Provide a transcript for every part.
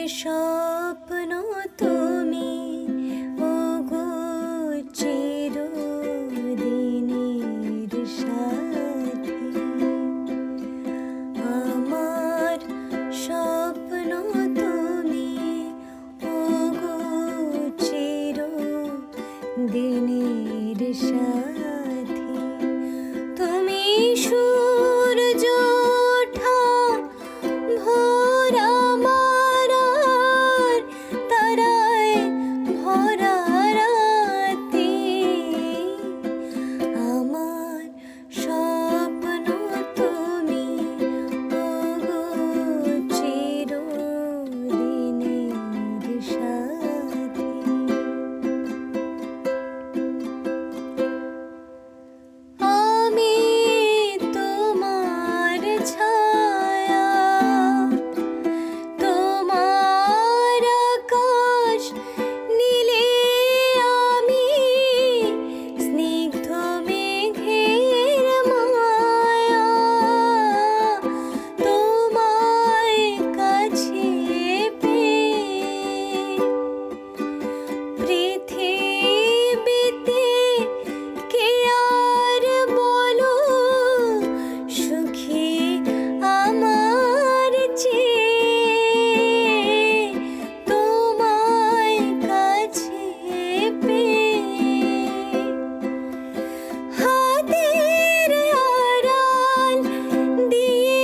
স্বপ্ন তুমি ওগো চিরদিনের সাথী। আমার স্বপ্ন তুমি ওগো চিরদিনের সাথী। তুমি সূর্য ওঠা ভোর আমার আর তারায় ভরা রাতে। আমার স্বপ্ন তুমি ওগো চিরদিনের সাথী। আমি তোমার ছায়া, তোমার আকাশ নীলে আমি স্নিগ্ধ মেঘের মায়া। তোমায় কাছে পেয়ে পৃথিবীতে কে আর বলো সুখী আমার চেয়ে। তোমায় কাছে পেয়ে হাতের আড়াল দিয়ে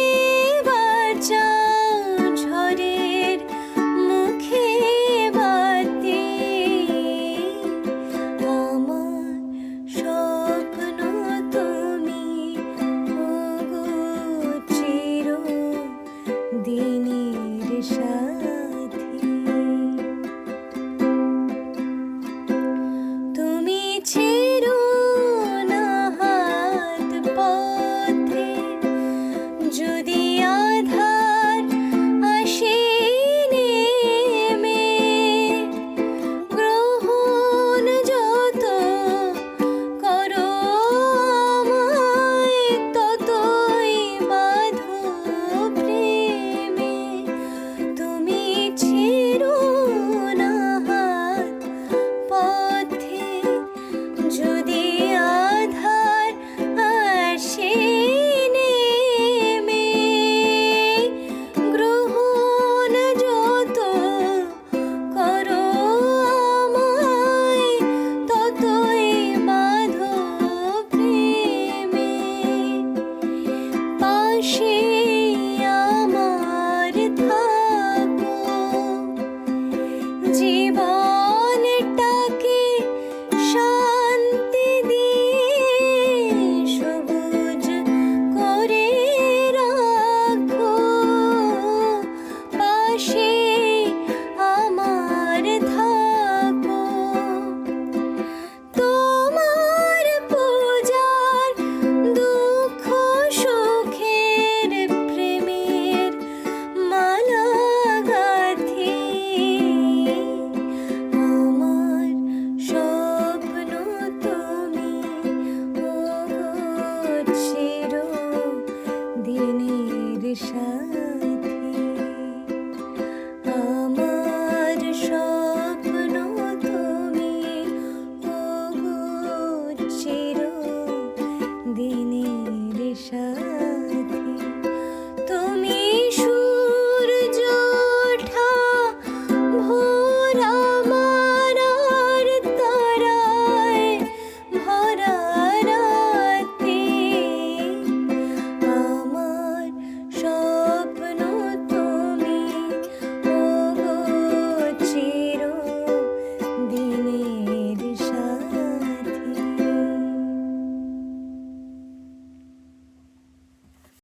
বাঁচাও ঝড়ের মুখে বাতি। আমার স্বপ্ন তুমি ওগো চিরদিনের সাথী।